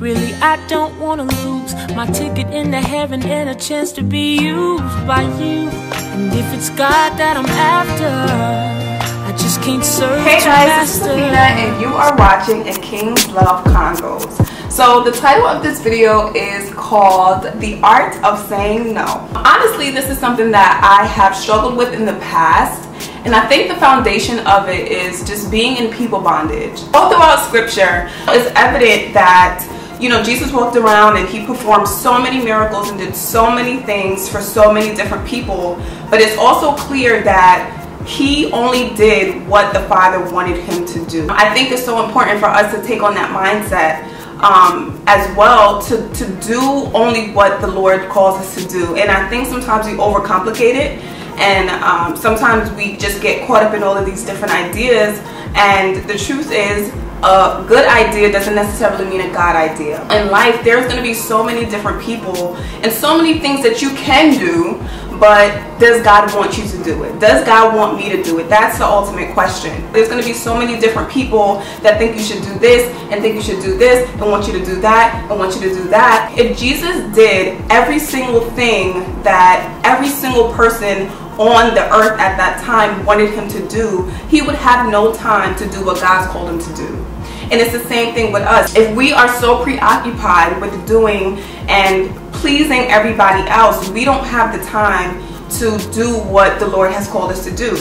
Really, I don't wanna lose my ticket into heaven and a chance to be used by you. And if it's God that I'm after, I just can't serve. Hey guys, this is Sabina and you are watching A King's Love Convos. So the title of this video is called The Art of Saying No. Honestly, this is something that I have struggled with in the past, and I think the foundation of it is just being in people bondage. All throughout scripture, it's evident that Jesus walked around and he performed so many miracles and did so many things for so many different people, but it's also clear that he only did what the Father wanted him to do. I think it's so important for us to take on that mindset as well, to do only what the Lord calls us to do. And I think sometimes we overcomplicate it, and sometimes we just get caught up in all of these different ideas, and the truth is, a good idea doesn't necessarily mean a God idea. In life, there's going to be so many different people and so many things that you can do, but does God want you to do it? Does God want me to do it? That's the ultimate question. There's going to be so many different people that think you should do this and think you should do this and want you to do that and want you to do that. If Jesus did every single thing that every single person on the earth at that time wanted him to do, he would have no time to do what God's called him to do. And it's the same thing with us. If we are so preoccupied with doing and pleasing everybody else, we don't have the time to do what the Lord has called us to do.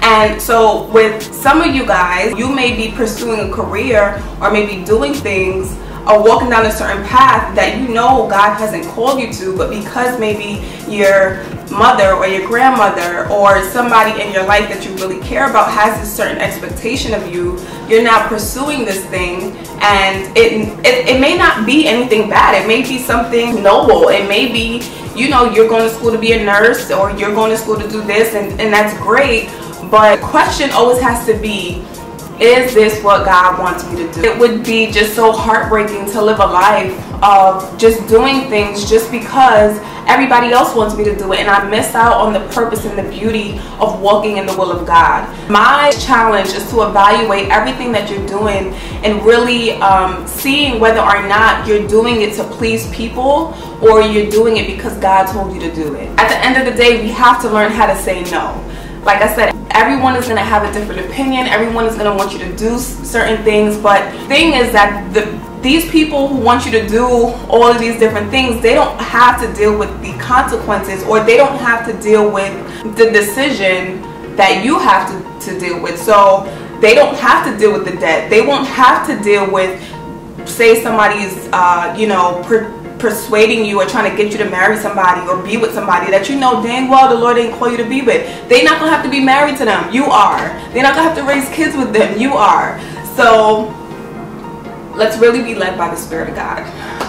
And so with some of you guys, you may be pursuing a career or maybe doing things or walking down a certain path that God hasn't called you to, but because maybe your mother or your grandmother or somebody in your life that you really care about has a certain expectation of you, you're now pursuing this thing, and it may not be anything bad. It may be something noble. It may be, you're going to school to be a nurse, or you're going to school to do this, and that's great, but the question always has to be, is this what God wants me to do? It would be just so heartbreaking to live a life of just doing things just because everybody else wants me to do it, and I miss out on the purpose and the beauty of walking in the will of God. My challenge is to evaluate everything that you're doing and really seeing whether or not you're doing it to please people or you're doing it because God told you to do it. At the end of the day, we have to learn how to say no. Like I said, everyone is going to have a different opinion. Everyone is going to want you to do certain things. But the thing is that these people who want you to do all of these different things, they don't have to deal with the consequences, or they don't have to deal with the decision that you have to deal with. So they don't have to deal with the debt. They won't have to deal with, say, somebody's, persuading you or trying to get you to marry somebody or be with somebody that dang well the Lord didn't call you to be with. They're not going to have to be married to them. You are. They're not going to have to raise kids with them. You are. So let's really be led by the Spirit of God.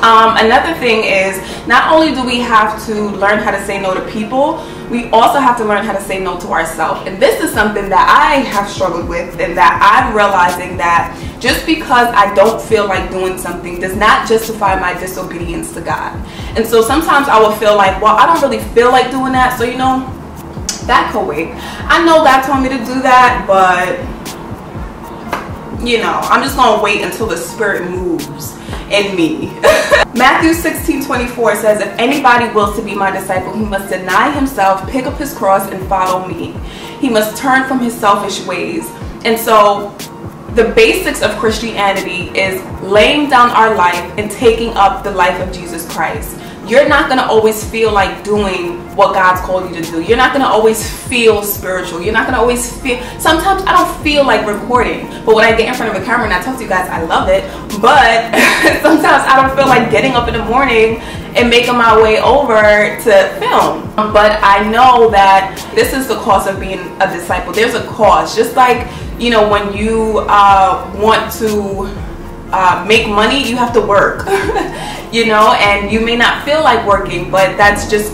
Another thing is, not only do we have to learn how to say no to people, we also have to learn how to say no to ourselves. And this is something that I have struggled with, and that I'm realizing that just because I don't feel like doing something does not justify my disobedience to God. And so sometimes I will feel like, well, I don't really feel like doing that, so that could wait. I know God told me to do that, but I'm just going to wait until the Spirit moves in me. Matthew 16:24 says, if anybody wills to be my disciple, he must deny himself, pick up his cross, and follow me. He must turn from his selfish ways. And so the basics of Christianity is laying down our life and taking up the life of Jesus Christ. You're not going to always feel like doing what God's called you to do. You're not going to always feel spiritual. You're not going to always feel... Sometimes I don't feel like recording, but when I get in front of a camera and I talk to you guys, I love it. But sometimes I don't feel like getting up in the morning and making my way over to film. But I know that this is the cost of being a disciple. There's a cost. Just like, when you want to make money, you have to work. And you may not feel like working, but that's just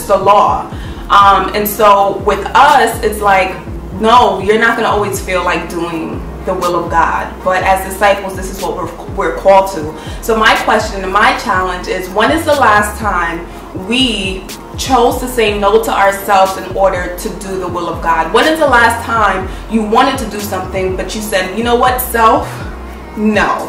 the law. And so with us, it's like, no, you're not going to always feel like doing the will of God, but as disciples, this is what we're called to. So my question and my challenge is, when is the last time we chose to say no to ourselves in order to do the will of God? When is the last time you wanted to do something, but you said, you know what, self, no.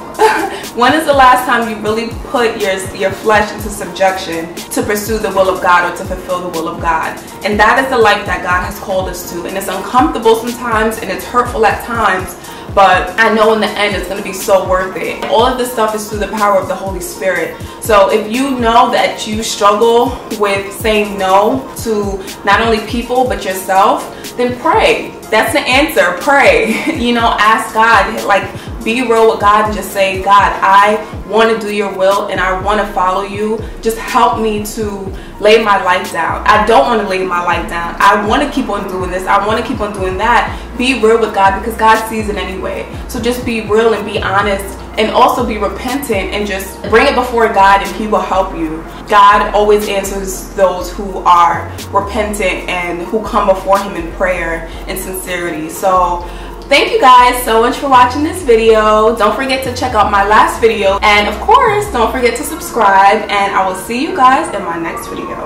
When is the last time you really put your flesh into subjection to pursue the will of God or to fulfill the will of God? And that is the life that God has called us to. And it's uncomfortable sometimes and it's hurtful at times, but I know in the end it's going to be so worth it. All of this stuff is through the power of the Holy Spirit. So if you know that you struggle with saying no to not only people but yourself, then pray. That's the answer. Pray. You know, ask God, like, be real with God and just say, God, I want to do your will and I want to follow you. Just help me to lay my life down. I don't want to lay my life down. I want to keep on doing this. I want to keep on doing that. Be real with God because God sees it anyway. So just be real and be honest, and also be repentant and just bring it before God and He will help you. God always answers those who are repentant and who come before Him in prayer and sincerity. So thank you guys so much for watching this video. Don't forget to check out my last video, and of course don't forget to subscribe, and I will see you guys in my next video.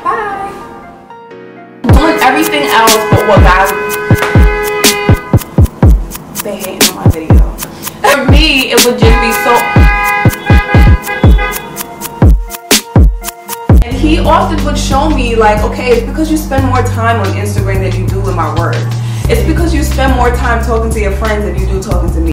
Bye. Doing everything else but what God, they hating on my video. For me, it would just be so. And He often would show me, like, okay, it's because you spend more time on Instagram than you do in my word. It's because you spend more time talking to your friends than you do talking to me.